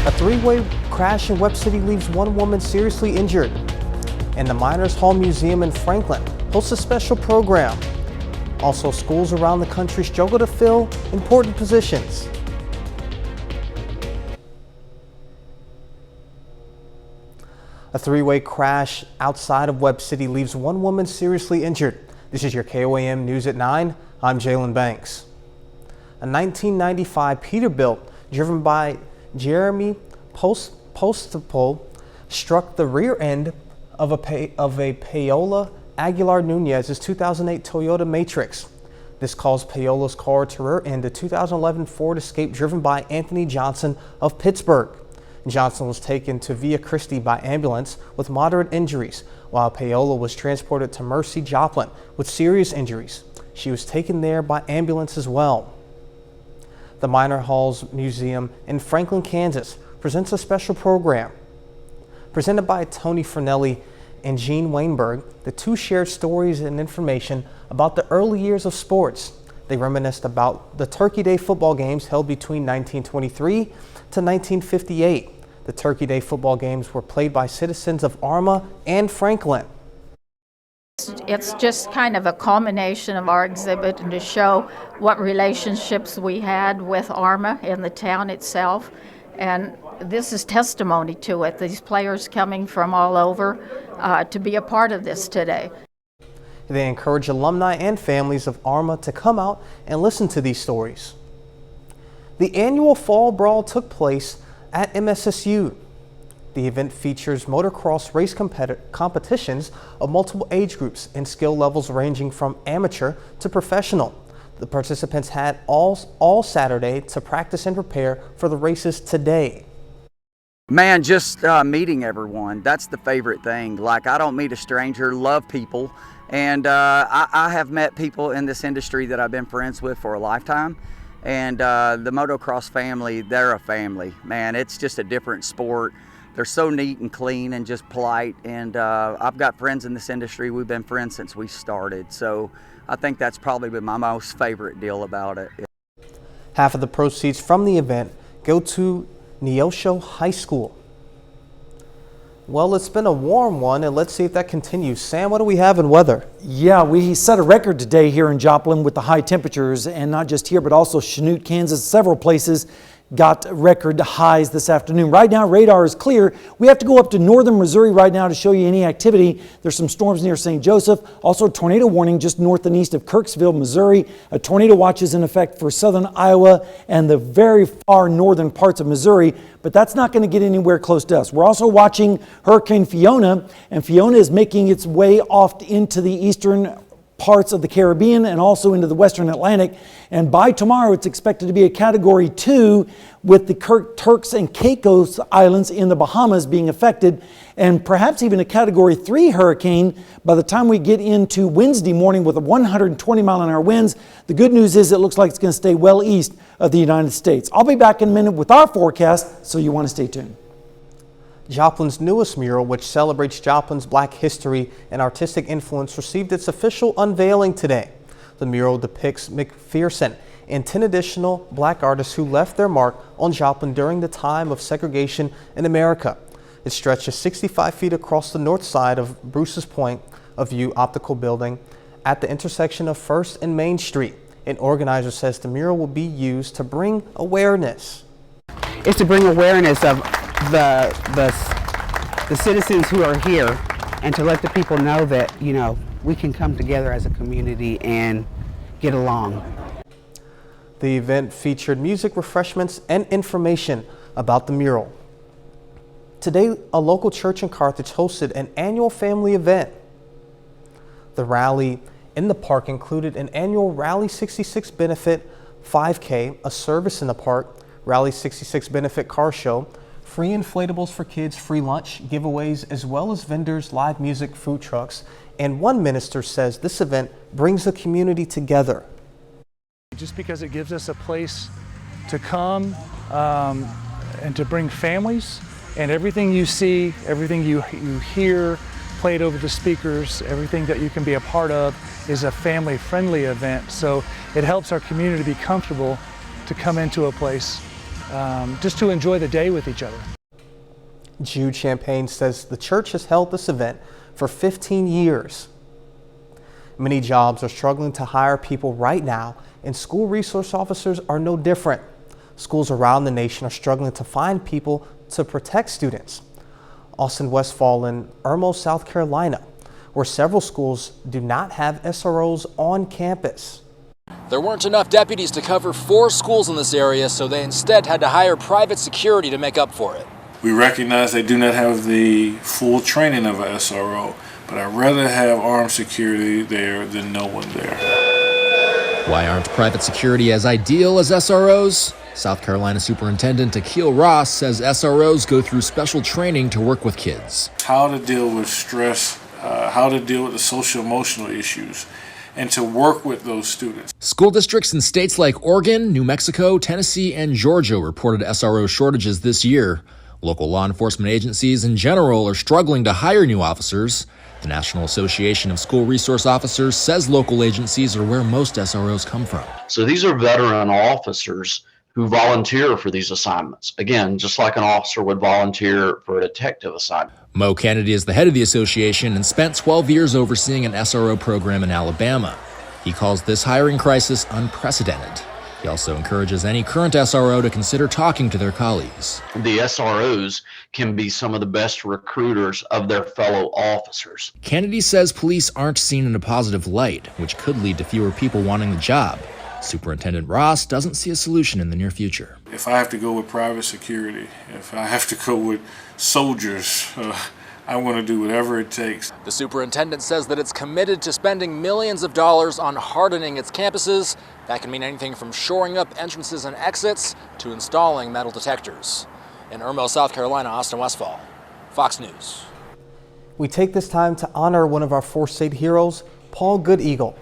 A three-way crash in Webb City leaves one woman seriously injured. And the Miners Hall Museum in Franklin hosts a special program. Also, schools around the country struggle to fill important positions. A three-way crash outside of Webb City leaves one woman seriously injured. This is your KOAM News at 9. I'm Jalen Banks. A 1995 Peterbilt driven by Jeremy Postapol struck the rear end of a Paola Aguilar Nunez's 2008 Toyota Matrix. This caused Paola's car to rear end a 2011 Ford Escape driven by Anthony Johnson of Pittsburgh. Johnson was taken to Via Christi by ambulance with moderate injuries, while Paola was transported to Mercy Joplin with serious injuries. She was taken there by ambulance as well. The Miners Hall Museum in Franklin, Kansas presents a special program. Presented by Tony Fernelli and Gene Weinberg, the two shared stories and information about the early years of sports. They reminisced about the Turkey Day football games held between 1923 to 1958. The Turkey Day football games were played by citizens of Arma and Franklin. It's just kind of a culmination of our exhibit and to show what relationships we had with Arma in the town itself. And this is testimony to it. These players coming from all over to be a part of this today. They encourage alumni and families of Arma to come out and listen to these stories. The annual Fall Brawl took place at MSSU. The event features motocross race competitions of multiple age groups and skill levels ranging from amateur to professional. The participants had all Saturday to practice and prepare for the races today. Man, just meeting everyone, that's the favorite thing. Like, I don't meet a stranger, love people, and I have met people in this industry that I've been friends with for a lifetime. And the motocross family, they're a family. Man, it's just a different sport. They're so neat and clean and just polite. And I've got friends in this industry. We've been friends since we started. So I think that's probably been my most favorite deal about it. Half of the proceeds from the event go to Neosho High School. Well, it's been a warm one, and let's see if that continues. Sam, what do we have in weather? Yeah, we set a record today here in Joplin with the high temperatures, and not just here, but also Chanute, Kansas. Several places got record highs this afternoon. Right now, radar is clear. We have to go up to northern Missouri right now to show you any activity. There's some storms near St. Joseph. Also, a tornado warning just north and east of Kirksville, Missouri. A tornado watch is in effect for southern Iowa and the very far northern parts of Missouri, but that's not going to get anywhere close to us. We're also watching Hurricane Fiona, and Fiona is making its way off into the eastern parts of the Caribbean and also into the western Atlantic. And by tomorrow, it's expected to be a Category 2 with the Turks and Caicos Islands in the Bahamas being affected, and perhaps even a Category 3 hurricane by the time we get into Wednesday morning with a 120-mile-an-hour winds. The good news is it looks like it's going to stay well east of the United States. I'll be back in a minute with our forecast, so you want to stay tuned. Joplin's newest mural, which celebrates Joplin's Black history and artistic influence, received its official unveiling today. The mural depicts McPherson and 10 additional Black artists who left their mark on Joplin during the time of segregation in America. It stretches 65 feet across the north side of Bruce's Point of View Optical Building at the intersection of 1st and Main Street. An organizer says the mural will be used to bring awareness. It's to bring awareness of the citizens who are here, and to let the people know that, you know, we can come together as a community and get along. The event featured music, refreshments, and information about the mural. Today, a local church in Carthage hosted an annual family event. The rally in the park included an annual Rally 66 benefit 5K, a service in the park, Rally 66 benefit car show, free inflatables for kids, free lunch, giveaways, as well as vendors, live music, food trucks. And one minister says this event brings the community together. Just because it gives us a place to come and to bring families, and everything you see, everything you hear played over the speakers, everything that you can be a part of is a family-friendly event. So it helps our community be comfortable to come into a place just to enjoy the day with each other. Jude Champagne says the church has held this event for 15 years. Many jobs are struggling to hire people right now, and school resource officers are no different. Schools around the nation are struggling to find people to protect students. Austin Westfall in Irmo, South Carolina, where several schools do not have SROs on campus. There weren't enough deputies to cover 4 schools in this area, so they instead had to hire private security to make up for it. We recognize they do not have the full training of an SRO, but I'd rather have armed security there than no one there. Why aren't private security as ideal as SROs? South Carolina Superintendent Akil Ross says SROs go through special training to work with kids. How to deal with stress, how to deal with the social emotional issues, and to work with those students. School districts in states like Oregon, New Mexico, Tennessee, and Georgia reported SRO shortages this year. Local law enforcement agencies in general are struggling to hire new officers. The National Association of School Resource Officers says local agencies are where most SROs come from. So these are veteran officers who volunteer for these assignments. Again, just like an officer would volunteer for a detective assignment. Mo Kennedy is the head of the association and spent 12 years overseeing an SRO program in Alabama. He calls this hiring crisis unprecedented. He also encourages any current SRO to consider talking to their colleagues. The SROs can be some of the best recruiters of their fellow officers. Kennedy says police aren't seen in a positive light, which could lead to fewer people wanting the job. Superintendent Ross doesn't see a solution in the near future. If I have to go with private security, if I have to go with soldiers, I want to do whatever it takes. The superintendent says that it's committed to spending millions of dollars on hardening its campuses. That can mean anything from shoring up entrances and exits to installing metal detectors. In Irmo, South Carolina, Austin Westfall, Fox News. We take this time to honor one of our four-state heroes, Paul Good Eagle.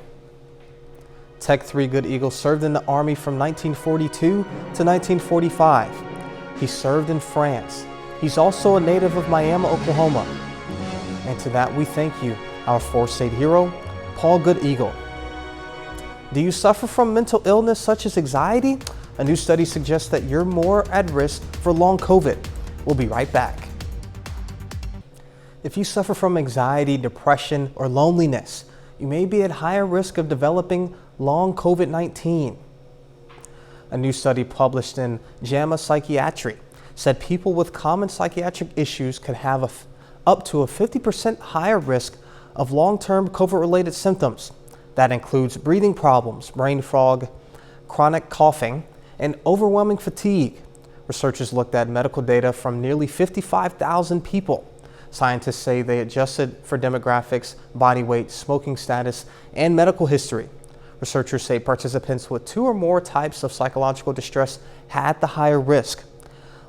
Tech 3 Good Eagle served in the Army from 1942 to 1945. He served in France. He's also a native of Miami, Oklahoma. And to that we thank you, our four-state hero, Paul Good Eagle. Do you suffer from mental illness such as anxiety? A new study suggests that you're more at risk for long COVID. We'll be right back. If you suffer from anxiety, depression, or loneliness, you may be at higher risk of developing long COVID-19. A new study published in JAMA Psychiatry said people with common psychiatric issues could have up to a 50% higher risk of long-term COVID-related symptoms. That includes breathing problems, brain fog, chronic coughing, and overwhelming fatigue. Researchers looked at medical data from nearly 55,000 people. Scientists say they adjusted for demographics, body weight, smoking status, and medical history. Researchers say participants with 2 or more types of psychological distress had the higher risk.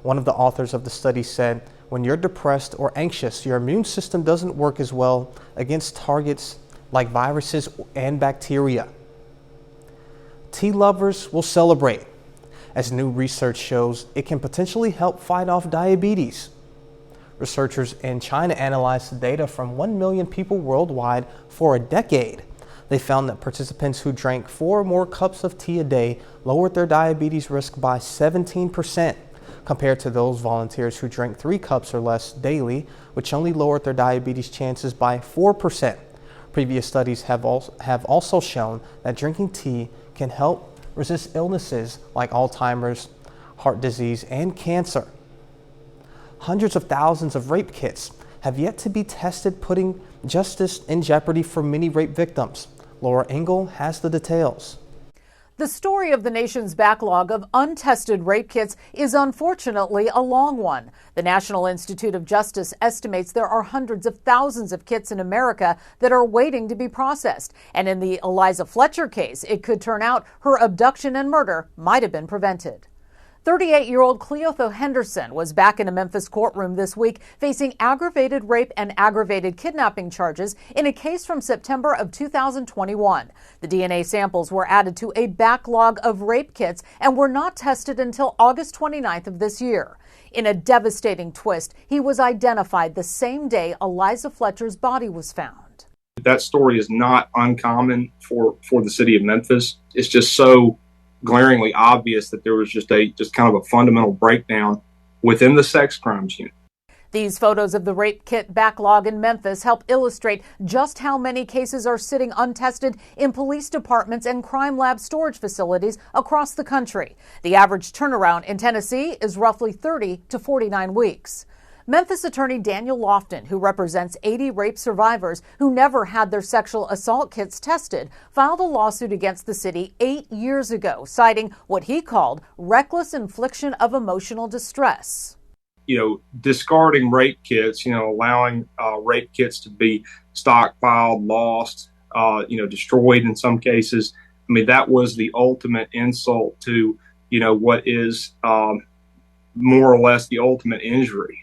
One of the authors of the study said, when you're depressed or anxious, your immune system doesn't work as well against targets like viruses and bacteria. Tea lovers will celebrate. As new research shows, it can potentially help fight off diabetes. Researchers in China analyzed the data from 1 million people worldwide for a decade. They found that participants who drank 4 or more cups of tea a day lowered their diabetes risk by 17%, compared to those volunteers who drank 3 cups or less daily, which only lowered their diabetes chances by 4%. Previous studies have also shown that drinking tea can help resist illnesses like Alzheimer's, heart disease, and cancer. Hundreds of thousands of rape kits have yet to be tested, putting justice in jeopardy for many rape victims. Laura Engel has the details. The story of the nation's backlog of untested rape kits is unfortunately a long one. The National Institute of Justice estimates there are hundreds of thousands of kits in America that are waiting to be processed. And in the Eliza Fletcher case, it could turn out her abduction and murder might have been prevented. 38-year-old Cleotho Henderson was back in a Memphis courtroom this week facing aggravated rape and aggravated kidnapping charges in a case from September of 2021. The DNA samples were added to a backlog of rape kits and were not tested until August 29th of this year. In a devastating twist, he was identified the same day Eliza Fletcher's body was found. That story is not uncommon for the city of Memphis. It's just so glaringly obvious that there was just kind of a fundamental breakdown within the sex crimes unit. These photos of the rape kit backlog in Memphis help illustrate just how many cases are sitting untested in police departments and crime lab storage facilities across the country. The average turnaround in Tennessee is roughly 30 to 49 weeks. Memphis attorney Daniel Lofton, who represents 80 rape survivors who never had their sexual assault kits tested, filed a lawsuit against the city 8 years ago, citing what he called reckless infliction of emotional distress. Discarding rape kits, allowing rape kits to be stockpiled, lost, destroyed in some cases. I mean, that was the ultimate insult to, what is more or less the ultimate injury.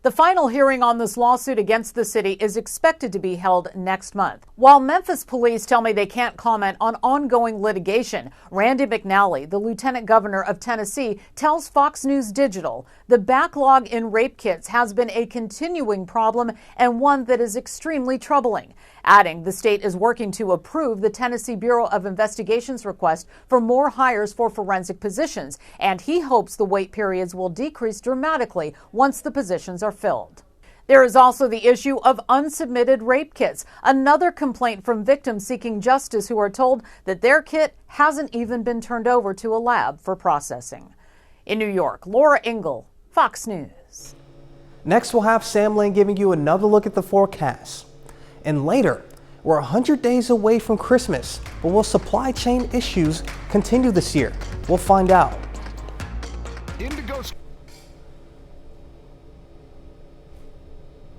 The final hearing on this lawsuit against the city is expected to be held next month. While Memphis police tell me they can't comment on ongoing litigation, Randy McNally, the lieutenant governor of Tennessee, tells Fox News Digital the backlog in rape kits has been a continuing problem and one that is extremely troubling. Adding, the state is working to approve the Tennessee Bureau of Investigation's request for more hires for forensic positions, and he hopes the wait periods will decrease dramatically once the positions are filled. There is also the issue of unsubmitted rape kits, another complaint from victims seeking justice who are told that their kit hasn't even been turned over to a lab for processing. In New York, Laura Engel, Fox News. Next, we'll have Sam Lane giving you another look at the forecast. And later, we're 100 days away from Christmas, but will supply chain issues continue this year? We'll find out.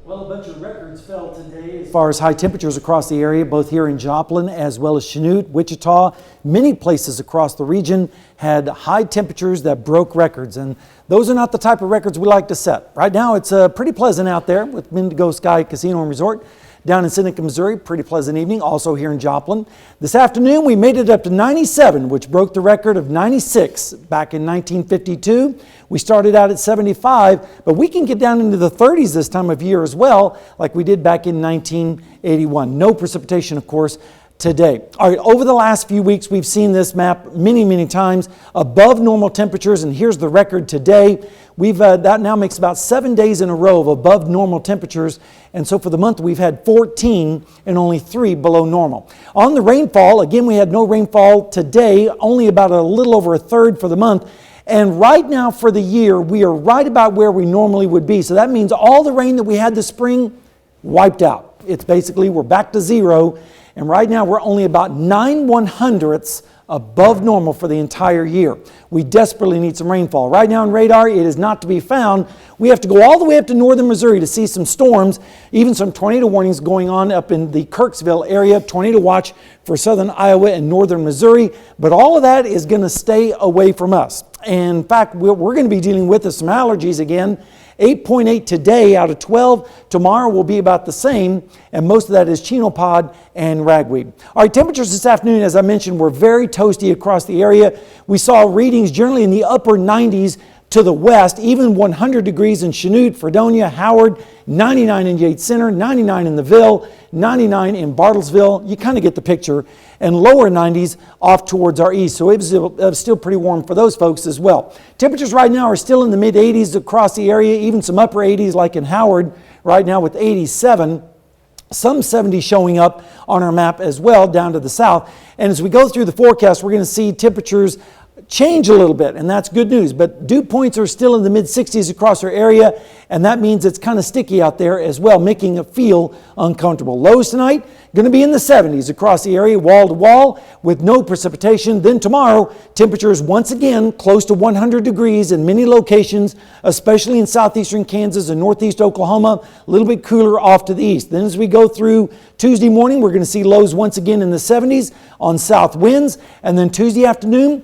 Well, a bunch of records fell today as far as high temperatures across the area, both here in Joplin as well as Chanute, Wichita. Many places across the region had high temperatures that broke records, and those are not the type of records we like to set. Right now, it's pretty pleasant out there with Indigo Sky Casino and Resort. Down in Seneca, Missouri, pretty pleasant evening, also here in Joplin. This afternoon, we made it up to 97, which broke the record of 96 back in 1952. We started out at 75, but we can get down into the 30s this time of year as well, like we did back in 1981. No precipitation, of course, today. All right, over the last few weeks, we've seen this map many times above normal temperatures, and here's the record today. That now makes about 7 days in a row of above normal temperatures, and so for the month we've had 14 and only 3 below normal. On the rainfall, again, we had no rainfall today, only about a little over a third for the month. And right now for the year, we are right about where we normally would be. So that means all the rain that we had this spring wiped out. It's basically, we're back to zero. And right now we're only about 9/100ths above normal for the entire year. We desperately need some rainfall. Right now on radar, it is not to be found. We have to go all the way up to northern Missouri to see some storms, even some tornado warnings going on up in the Kirksville area, tornado watch for southern Iowa and northern Missouri. But all of that is going to stay away from us. And in fact, we're going to be dealing with some allergies again. 8.8 today out of 12. Tomorrow will be about the same, and most of that is chenopod and ragweed. All right, temperatures this afternoon, as I mentioned, were very toasty across the area. We saw readings generally in the upper 90s to the west, even 100 degrees in Chanute, Fredonia, Howard, 99 in Yates Center, 99 in the Ville, 99 in Bartlesville. You kind of get the picture. And lower 90s off towards our east. So it was still pretty warm for those folks as well. Temperatures right now are still in the mid 80s across the area, even some upper 80s like in Howard right now with 87. Some 70 showing up on our map as well down to the south. And as we go through the forecast, we're going to see temperatures change a little bit, and that's good news. But dew points are still in the mid 60s across our area, and that means it's kind of sticky out there as well, making it feel uncomfortable. Lows tonight going to be in the 70s across the area, wall to wall, with no precipitation. Then tomorrow, temperatures once again close to 100 degrees in many locations, especially in southeastern Kansas and northeast Oklahoma, a little bit cooler off to the east. Then as we go through Tuesday morning, we're going to see lows once again in the 70s on south winds, and then Tuesday afternoon,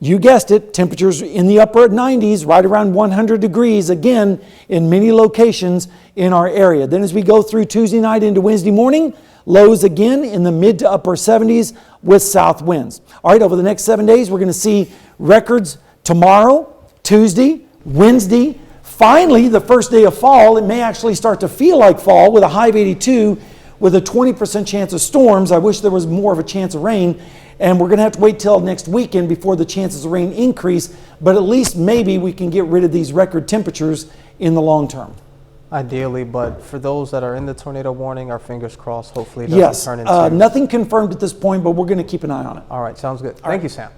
you guessed it, temperatures in the upper 90s, right around 100 degrees again in many locations in our area. Then as we go through Tuesday night into Wednesday morning, lows again in the mid to upper 70s with south winds. All right, over the next 7 days, we're going to see records tomorrow, Tuesday, Wednesday. Finally, the first day of fall, it may actually start to feel like fall with a high of 82 with a 20% chance of storms. I wish there was more of a chance of rain. And we're going to have to wait till next weekend before the chances of rain increase, but at least maybe we can get rid of these record temperatures in the long term. Ideally, but for those that are in the tornado warning, our fingers crossed, hopefully it doesn't turn into... Yes, nothing confirmed at this point, but we're going to keep an eye on it. All right, sounds good. Thank you, Sam.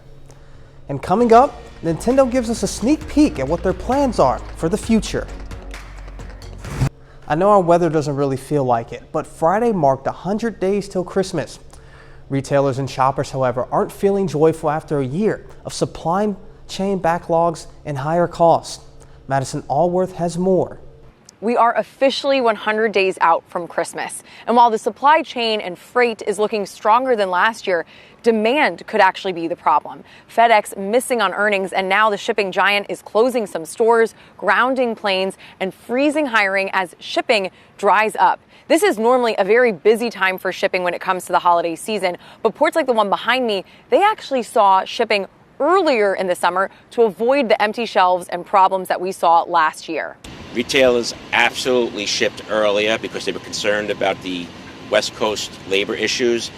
And coming up, Nintendo gives us a sneak peek at what their plans are for the future. I know our weather doesn't really feel like it, but Friday marked 100 days till Christmas. Retailers and shoppers, however, aren't feeling joyful after a year of supply chain backlogs and higher costs. Madison Allworth has more. We are officially 100 days out from Christmas. And while the supply chain and freight is looking stronger than last year, demand could actually be the problem. FedEx missing on earnings, and now the shipping giant is closing some stores, grounding planes, and freezing hiring as shipping dries up. This is normally a very busy time for shipping when it comes to the holiday season, but ports like the one behind me, they actually saw shipping earlier in the summer to avoid the empty shelves and problems that we saw last year. Retailers absolutely shipped earlier because they were concerned about the West Coast labor issues.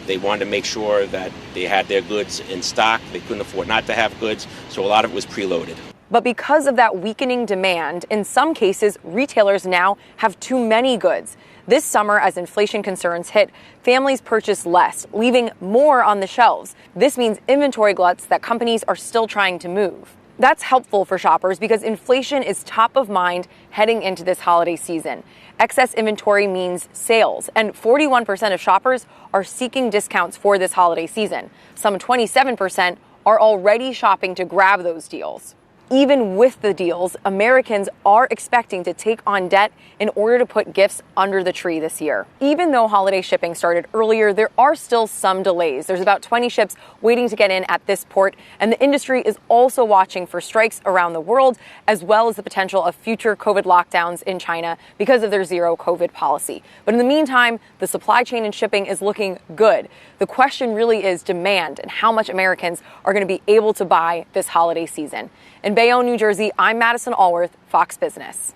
They wanted to make sure that they had their goods in stock. They couldn't afford not to have goods, so a lot of it was preloaded. But because of that weakening demand, in some cases, retailers now have too many goods. This summer, as inflation concerns hit, families purchase less, leaving more on the shelves. This means inventory gluts that companies are still trying to move. That's helpful for shoppers because inflation is top of mind heading into this holiday season. Excess inventory means sales, and 41% of shoppers are seeking discounts for this holiday season. Some 27% are already shopping to grab those deals. Even with the deals, Americans are expecting to take on debt in order to put gifts under the tree this year. Even though holiday shipping started earlier, there are still some delays. There's about 20 ships waiting to get in at this port, and the industry is also watching for strikes around the world, as well as the potential of future COVID lockdowns in China because of their zero COVID policy. But in the meantime, the supply chain and shipping is looking good. The question really is demand and how much Americans are going to be able to buy this holiday season. In Bayonne, New Jersey, I'm Madison Allworth, Fox Business.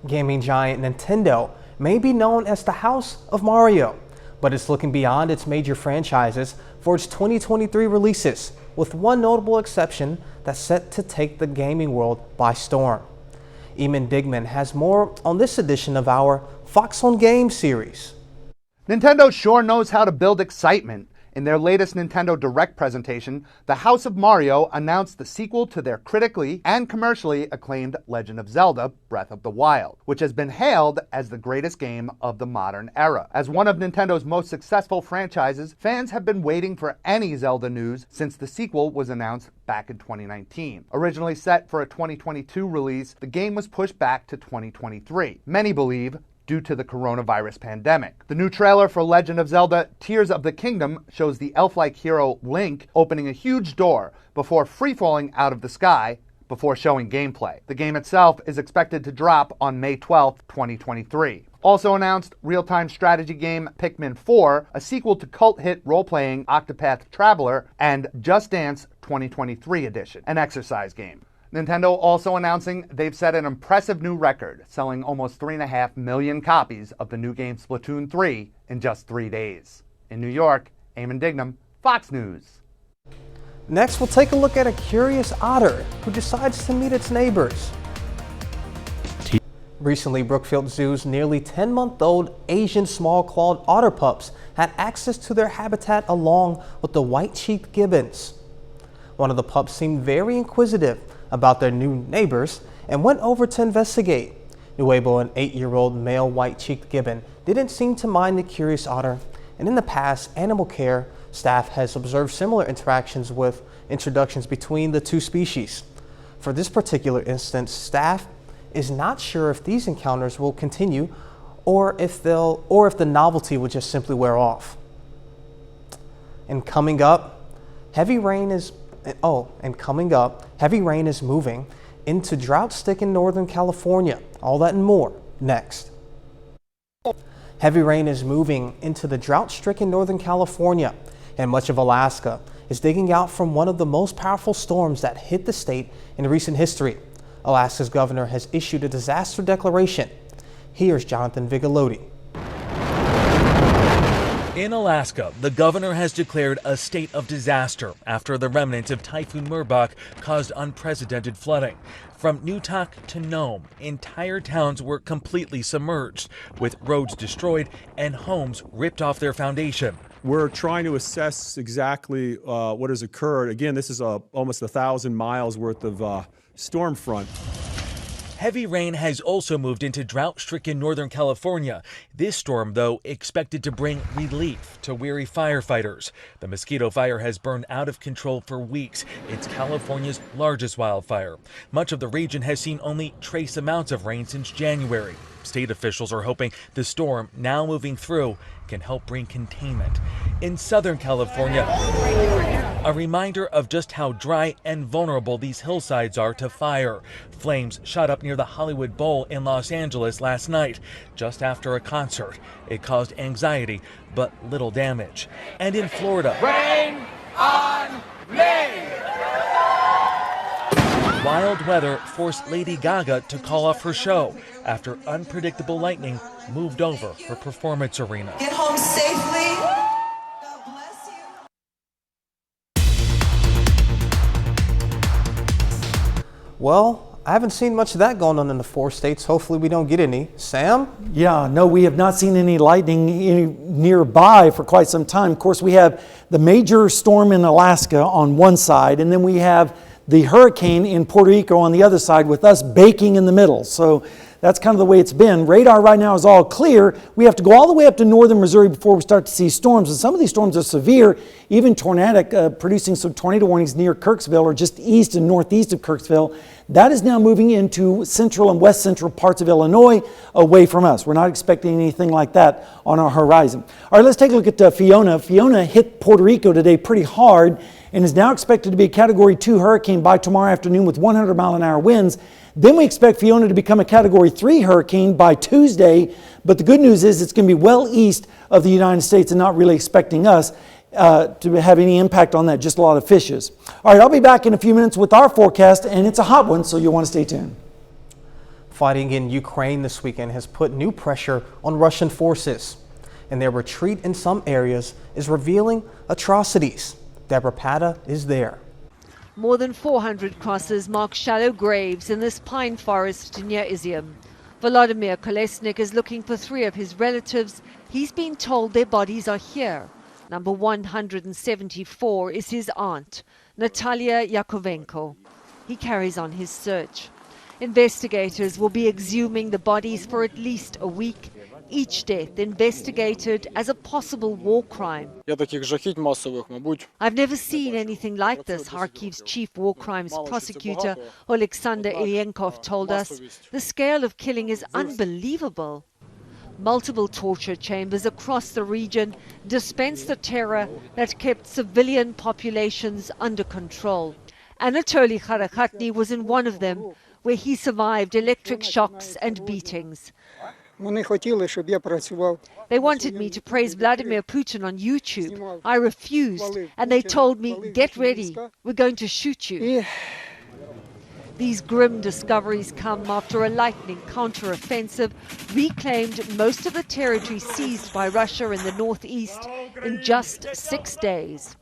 Gaming giant Nintendo may be known as the House of Mario, but it's looking beyond its major franchises for its 2023 releases, with one notable exception that's set to take the gaming world by storm. Eamon Digman has more on this edition of our Fox on Games series. Nintendo sure knows how to build excitement. In their latest Nintendo Direct presentation, the House of Mario announced the sequel to their critically and commercially acclaimed Legend of Zelda: Breath of the Wild, which has been hailed as the greatest game of the modern era. As one of Nintendo's most successful franchises, fans have been waiting for any Zelda news since the sequel was announced back in 2019. Originally set for a 2022 release, the game was pushed back to 2023. Many believe due to the coronavirus pandemic. The new trailer for Legend of Zelda Tears of the Kingdom shows the elf-like hero Link opening a huge door before free-falling out of the sky before showing gameplay. The game itself is expected to drop on May 12, 2023. Also announced, real-time strategy game Pikmin 4, a sequel to cult hit role-playing Octopath Traveler, and Just Dance 2023 edition, an exercise game. Nintendo also announcing they've set an impressive new record, selling almost 3.5 million copies of the new game Splatoon 3 in just 3 days. In New York, Eamon Dignam, Fox News. Next, we'll take a look at a curious otter who decides to meet its neighbors. Recently, Brookfield Zoo's nearly 10-month-old Asian small-clawed otter pups had access to their habitat along with the white-cheeked gibbons. One of the pups seemed very inquisitive about their new neighbors and went over to investigate. Nuebo, an 8-year-old male white-cheeked gibbon, didn't seem to mind the curious otter, and in the past, animal care staff has observed similar interactions with introductions between the two species. For this particular instance, staff is not sure if these encounters will continue or if the novelty will just simply wear off. And coming up, heavy rain is moving into drought-stricken Northern California. All that and more next. Heavy rain is moving into the drought-stricken Northern California, and much of Alaska is digging out from one of the most powerful storms that hit the state in recent history. Alaska's governor has issued a disaster declaration. Here's Jonathan Vigalotti. In Alaska, the governor has declared a state of disaster after the remnants of Typhoon Murbach caused unprecedented flooding. From Newtok to Nome, entire towns were completely submerged, with roads destroyed and homes ripped off their foundation. We're trying to assess exactly what has occurred. Again, this is almost 1,000 miles worth of storm front. Heavy rain has also moved into drought-stricken Northern California. This storm, though, expected to bring relief to weary firefighters. The Mosquito Fire has burned out of control for weeks. It's California's largest wildfire. Much of the region has seen only trace amounts of rain since January. State officials are hoping the storm, now moving through, can help bring containment. In Southern California, a reminder of just how dry and vulnerable these hillsides are to fire. Flames shot up near the Hollywood Bowl in Los Angeles last night, just after a concert. It caused anxiety, but little damage. And in Florida, Rain on me! Wild weather forced Lady Gaga to call off her show after unpredictable lightning moved over her performance arena. Get home safely. Well, I haven't seen much of that going on in the 4 states. Hopefully we don't get any. Sam? Yeah, no, we have not seen any lightning nearby for quite some time. Of course, we have the major storm in Alaska on one side, and then we have the hurricane in Puerto Rico on the other side, with us baking in the middle. So that's kind of the way it's been. Radar right now is all clear. We have to go all the way up to northern Missouri before we start to see storms. And some of these storms are severe, even tornadic, producing some tornado warnings near Kirksville or just east and northeast of Kirksville. That is now moving into central and west central parts of Illinois away from us. We're not expecting anything like that on our horizon. All right, let's take a look at Fiona. Fiona hit Puerto Rico today pretty hard and is now expected to be a Category 2 hurricane by tomorrow afternoon with 100-mile-an-hour winds. Then we expect Fiona to become a Category 3 hurricane by Tuesday. But the good news is it's going to be well east of the United States and not really expecting us to have any impact on that, just a lot of fishes. All right, I'll be back in a few minutes with our forecast, and it's a hot one, so you'll want to stay tuned. Fighting in Ukraine this weekend has put new pressure on Russian forces, and their retreat in some areas is revealing atrocities. Deborah Pata is there. More than 400 crosses mark shallow graves in this pine forest near Izium. Volodymyr Kolesnik is looking for 3 of his relatives. He's been told their bodies are here. Number 174 is his aunt, Natalia Yakovenko. He carries on his search. Investigators will be exhuming the bodies for at least a week. Each death investigated as a possible war crime. I've never seen anything like this, Kharkiv's chief war crimes prosecutor Alexander Ilyenkov told us. The scale of killing is unbelievable. Multiple torture chambers across the region dispense the terror that kept civilian populations under control. Anatoly Kharakhatny was in one of them, where he survived electric shocks and beatings. They wanted me to praise Vladimir Putin on YouTube. I refused, and they told me, get ready, we're going to shoot you. These grim discoveries come after a lightning counteroffensive reclaimed most of the territory seized by Russia in the northeast in just 6 days.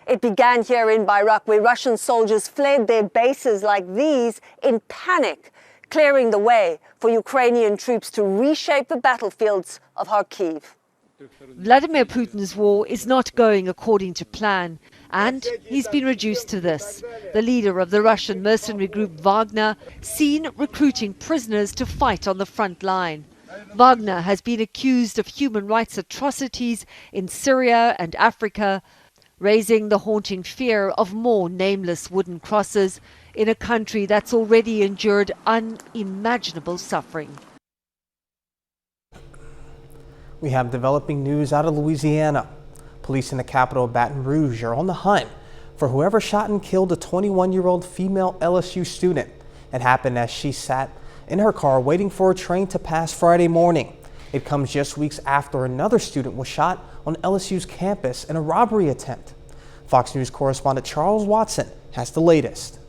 It began here in Bayrak, where Russian soldiers fled their bases like these in panic, clearing the way for Ukrainian troops to reshape the battlefields of Kharkiv. Vladimir Putin's war is not going according to plan, and he's been reduced to this. The leader of the Russian mercenary group Wagner, seen recruiting prisoners to fight on the front line. Wagner has been accused of human rights atrocities in Syria and Africa, raising the haunting fear of more nameless wooden crosses in a country that's already endured unimaginable suffering. We have developing news out of Louisiana. Police in the capital of Baton Rouge are on the hunt for whoever shot and killed a 21-year-old female LSU student. It happened as she sat in her car waiting for a train to pass Friday morning. It comes just weeks after another student was shot on LSU's campus in a robbery attempt. Fox News correspondent Charles Watson has the latest.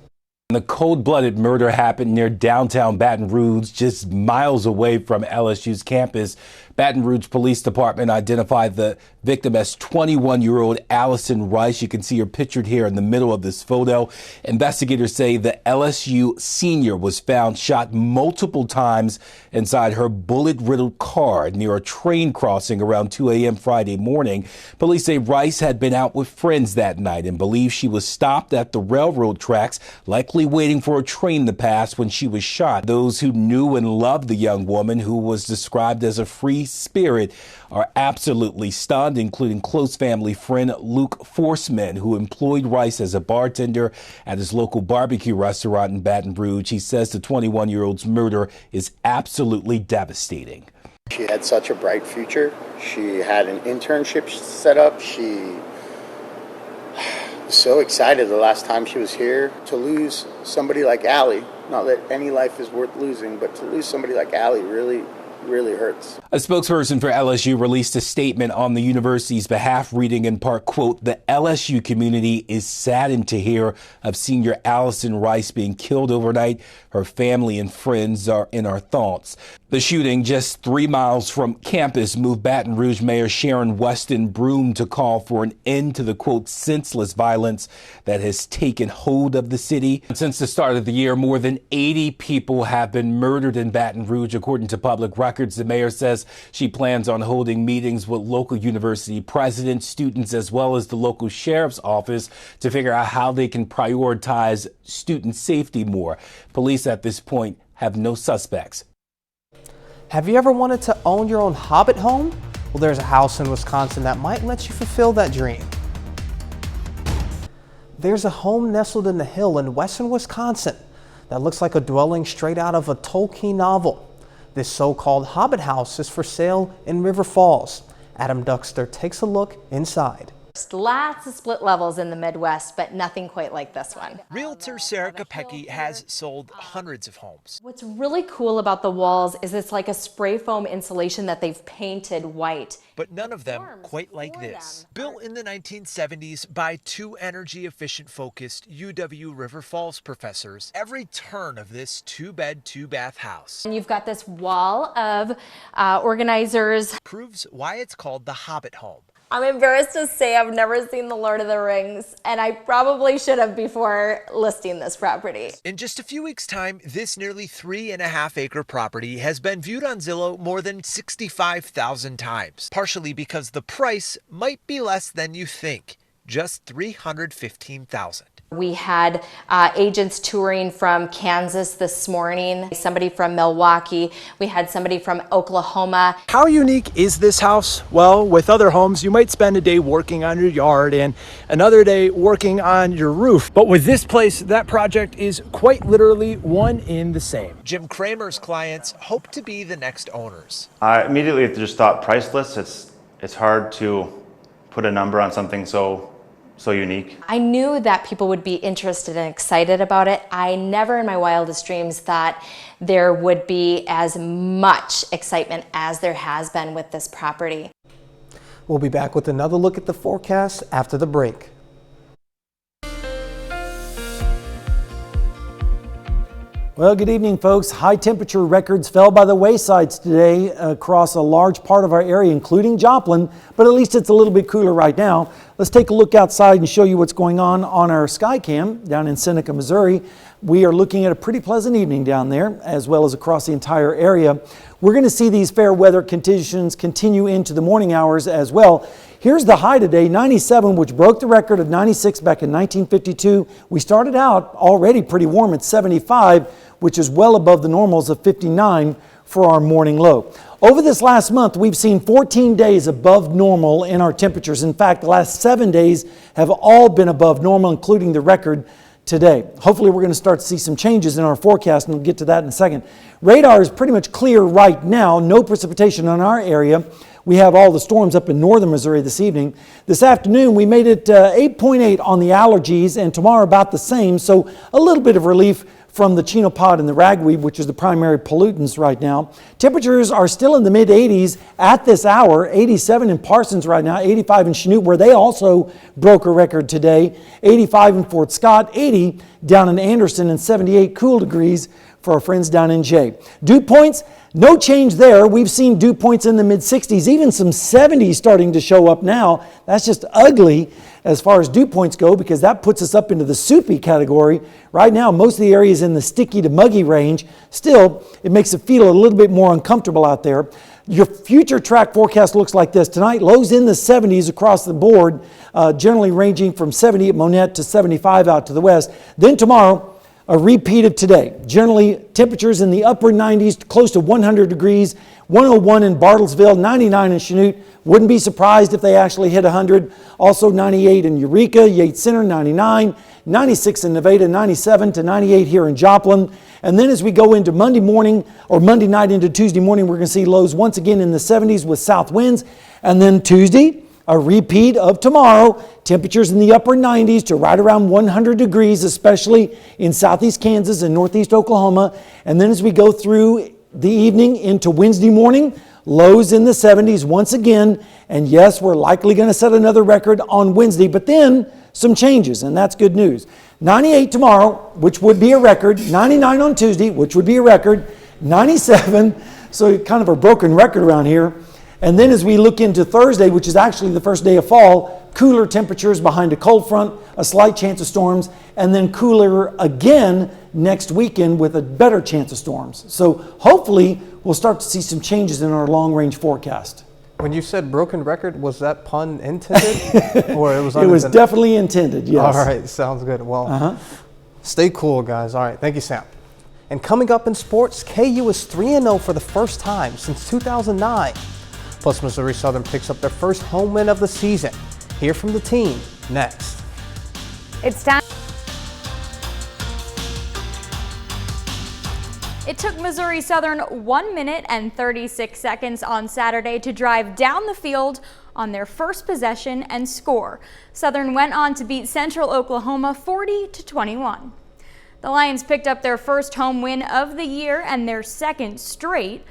The cold-blooded murder happened near downtown Baton Rouge, just miles away from LSU's campus. Baton Rouge Police Department identified the victim as 21-year-old Allison Rice. You can see her pictured here in the middle of this photo. Investigators say the LSU senior was found shot multiple times inside her bullet-riddled car near a train crossing around 2 a.m. Friday morning. Police say Rice had been out with friends that night and believe she was stopped at the railroad tracks, likely waiting for a train to pass when she was shot. Those who knew and loved the young woman, who was described as a free spirit, are absolutely stunned, including close family friend Luke Forsman, who employed Rice as a bartender at his local barbecue restaurant in Baton Rouge. He says the 21-year-old's murder is absolutely devastating. She had such a bright future. She had an internship set up. She was so excited the last time she was here. To lose somebody like Allie, not that any life is worth losing, but to lose somebody like Allie really hurts. A spokesperson for LSU released a statement on the university's behalf, reading in part, quote, "The LSU community is saddened to hear of senior Allison Rice being killed overnight. Her family and friends are in our thoughts." The shooting just 3 miles from campus moved Baton Rouge Mayor Sharon Weston Broome to call for an end to the, quote, senseless violence that has taken hold of the city. Since the start of the year, more than 80 people have been murdered in Baton Rouge, according to public records. The mayor says she plans on holding meetings with local university presidents, students, as well as the local sheriff's office to figure out how they can prioritize student safety more. Police at this point have no suspects. Have you ever wanted to own your own Hobbit home? Well, there's a house in Wisconsin that might let you fulfill that dream. There's a home nestled in the hill in western Wisconsin that looks like a dwelling straight out of a Tolkien novel. This so-called Hobbit house is for sale in River Falls. Adam Duxter takes a look inside. Lots of split levels in the Midwest, but nothing quite like this one. Realtor Sarah Kopecky has sold hundreds of homes. What's really cool about the walls is it's like a spray foam insulation that they've painted white. But none of them quite like this. Built in the 1970s by two energy-efficient focused UW River Falls professors, every turn of this two-bed, two-bath house. And you've got this wall of organizers. Proves why it's called the Hobbit home. I'm embarrassed to say I've never seen The Lord of the Rings, and I probably should have before listing this property. In just a few weeks' time, this nearly 3.5-acre property has been viewed on Zillow more than 65,000 times, partially because the price might be less than you think, just $315,000. We had agents touring from Kansas this morning, somebody from Milwaukee, we had somebody from Oklahoma. How unique is this house? Well, with other homes, you might spend a day working on your yard and another day working on your roof. But with this place, that project is quite literally one in the same. Jim Kramer's clients hope to be the next owners. I immediately just thought priceless. It's hard to put a number on something so unique. I knew that people would be interested and excited about it. I never in my wildest dreams thought there would be as much excitement as there has been with this property. We'll be back with another look at the forecast after the break. Well, good evening, folks. High temperature records fell by the waysides today across a large part of our area, including Joplin, but at least it's a little bit cooler right now. Let's take a look outside and show you what's going on our Skycam down in Seneca, Missouri. We are looking at a pretty pleasant evening down there, as well as across the entire area. We're going to see these fair weather conditions continue into the morning hours as well. Here's the high today, 97, which broke the record of 96 back in 1952. We started out already pretty warm at 75, which is well above the normals of 59 for our morning low. Over this last month, we've seen 14 days above normal in our temperatures. In fact, the last 7 days have all been above normal, including the record today. Hopefully, we're going to start to see some changes in our forecast, and we'll get to that in a second. Radar is pretty much clear right now. No precipitation in our area. We have all the storms up in northern Missouri this evening. This afternoon, we made it 8.8 on the allergies, and tomorrow about the same, so a little bit of relief from the chenopod and the ragweed, which is the primary pollutants right now. Temperatures are still in the mid-80s at this hour, 87 in Parsons right now, 85 in Chanute, where they also broke a record today, 85 in Fort Scott, 80 down in Anderson, and 78 cool degrees for our friends down in Jay. Dew points, no change there. We've seen dew points in the mid-60s, even some 70s starting to show up now. That's just ugly as far as dew points go, because that puts us up into the soupy category. Right now, most of the area is in the sticky to muggy range. Still, it makes it feel a little bit more uncomfortable out there. Your future track forecast looks like this. Tonight, lows in the 70s across the board, generally ranging from 70 at Monette to 75 out to the west. Then tomorrow, a repeat of today. Generally, temperatures in the upper 90s, close to 100 degrees, 101 in Bartlesville, 99 in Chanute. Wouldn't be surprised if they actually hit 100. Also 98 in Eureka, Yates Center, 99, 96 in Nevada, 97 to 98 here in Joplin. And then as we go into Monday morning or Monday night into Tuesday morning, we're going to see lows once again in the 70s with south winds. And then Tuesday, a repeat of tomorrow, temperatures in the upper 90s to right around 100 degrees, especially in southeast Kansas and northeast Oklahoma. And then as we go through the evening into Wednesday morning, lows in the 70s once again. And yes, we're likely going to set another record on Wednesday, but then some changes, and that's good news. 98 tomorrow, which would be a record. 99 on Tuesday, which would be a record. 97, so kind of a broken record around here. And then as we look into Thursday, which is actually the first day of fall, cooler temperatures behind a cold front, a slight chance of storms, and then cooler again next weekend with a better chance of storms. So hopefully we'll start to see some changes in our long-range forecast. When you said broken record, was that pun intended? Or it was unintended? It was definitely intended, yes. All right, sounds good. Well, stay cool, guys. All right, thank you, Sam. And coming up in sports, KU is 3-0 for the first time since 2009. Plus, Missouri Southern picks up their first home win of the season. Hear from the team next. It's time. It took Missouri Southern 1 minute and 36 seconds on Saturday to drive down the field on their first possession and score. Southern went on to beat Central Oklahoma 40-21. The Lions picked up their first home win of the year and their second straight.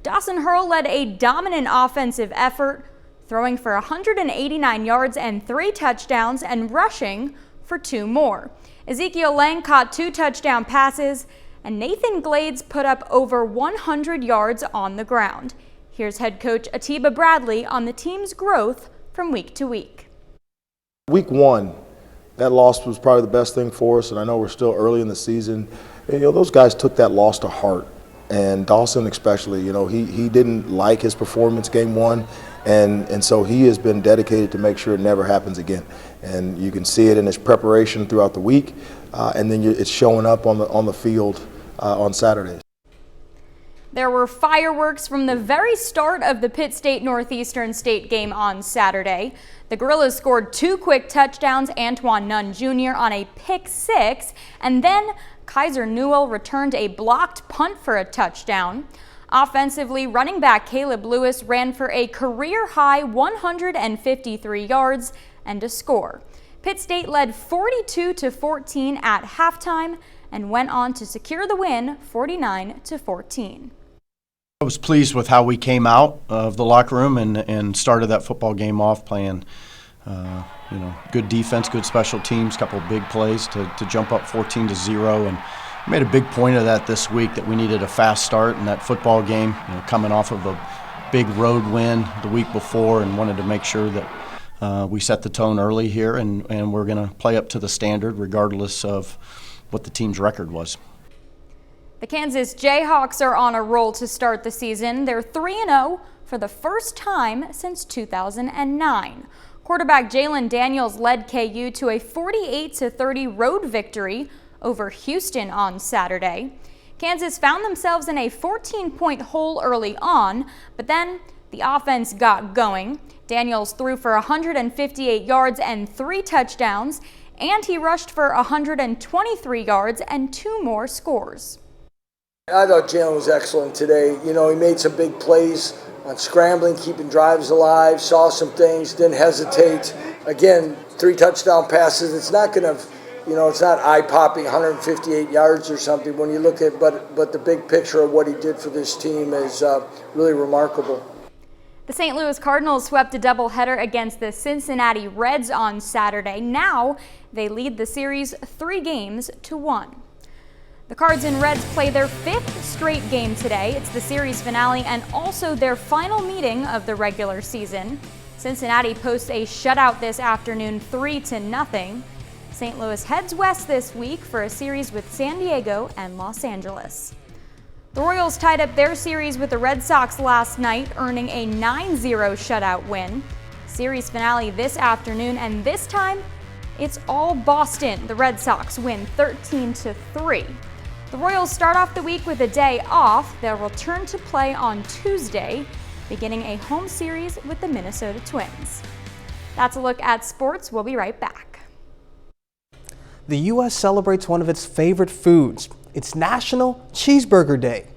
Dawson Hurl led a dominant offensive effort, throwing for 189 yards and 3 touchdowns and rushing for 2 more. Ezekiel Lang caught 2 touchdown passes, and Nathan Glades put up over 100 yards on the ground. Here's head coach Atiba Bradley on the team's growth from week to week. Week 1, that loss was probably the best thing for us, and I know we're still early in the season. And, those guys took that loss to heart. And Dawson especially, he didn't like his performance game 1, and so he has been dedicated to make sure it never happens again. And you can see it in his preparation throughout the week, and then it's showing up on the field on Saturdays. There were fireworks from the very start of the Pitt State-Northeastern State game on Saturday. The Gorillas scored 2 quick touchdowns, Antoine Nunn Jr. on a pick 6, and then Kaiser Newell returned a blocked punt for a touchdown. Offensively, running back Caleb Lewis ran for a career-high 153 yards and a score. Pitt State led 42-14 at halftime and went on to secure the win 49-14. I was pleased with how we came out of the locker room and started that football game off playing good defense, good special teams, couple of big plays to jump up 14-0, and made a big point of that this week, that we needed a fast start in that football game, coming off of a big road win the week before, and wanted to make sure that we set the tone early here, and we're going to play up to the standard regardless of what the team's record was. The Kansas Jayhawks are on a roll to start the season. They're 3-0 for the first time since 2009. Quarterback Jalen Daniels led KU to a 48-30 road victory over Houston on Saturday. Kansas found themselves in a 14-point hole early on, but then the offense got going. Daniels threw for 158 yards and 3 touchdowns, and he rushed for 123 yards and 2 more scores. I thought Jalen was excellent today. He made some big plays on scrambling, keeping drives alive, saw some things, didn't hesitate. Again, 3 touchdown passes. It's not going to, it's not eye-popping 158 yards or something when you look at, but the big picture of what he did for this team is really remarkable. The St. Louis Cardinals swept a doubleheader against the Cincinnati Reds on Saturday. Now they lead the series 3-1. The Cards and Reds play their 5th straight game today. It's the series finale and also their final meeting of the regular season. Cincinnati posts a shutout this afternoon, 3-0. St. Louis heads west this week for a series with San Diego and Los Angeles. The Royals tied up their series with the Red Sox last night, earning a 9-0 shutout win. Series finale this afternoon, and this time it's all Boston. The Red Sox win 13-3. The Royals start off the week with a day off. They'll return to play on Tuesday, beginning a home series with the Minnesota Twins. That's a look at sports. We'll be right back. The U.S. celebrates one of its favorite foods. It's National Cheeseburger Day.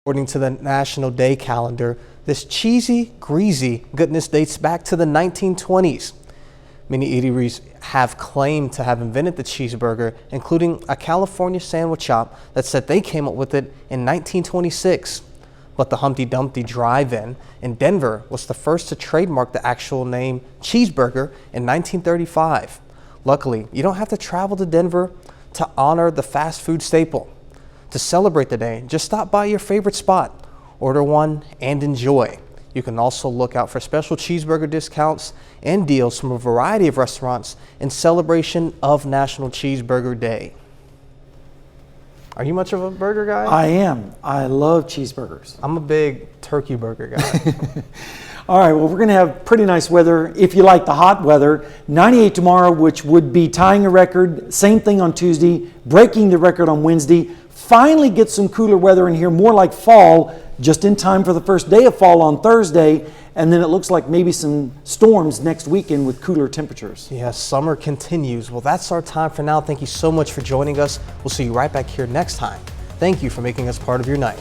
According to the National Day calendar, this cheesy, greasy goodness dates back to the 1920s. Many eateries have claimed to have invented the cheeseburger, including a California sandwich shop that said they came up with it in 1926. But the Humpty Dumpty Drive-In in Denver was the first to trademark the actual name cheeseburger in 1935. Luckily, you don't have to travel to Denver to honor the fast food staple. To celebrate the day, just stop by your favorite spot, order one, and enjoy. You can also look out for special cheeseburger discounts and deals from a variety of restaurants in celebration of National Cheeseburger Day. Are you much of a burger guy? I am. I love cheeseburgers. I'm a big turkey burger guy. All right, well, we're going to have pretty nice weather if you like the hot weather. 98 tomorrow, which would be tying a record. Same thing on Tuesday, breaking the record on Wednesday. Finally get some cooler weather in here, more like fall, just in time for the first day of fall on Thursday. And then it looks like maybe some storms next weekend with cooler temperatures. Yes, summer continues. Well, that's our time for now. Thank you so much for joining us. We'll see you right back here next time. Thank you for making us part of your night.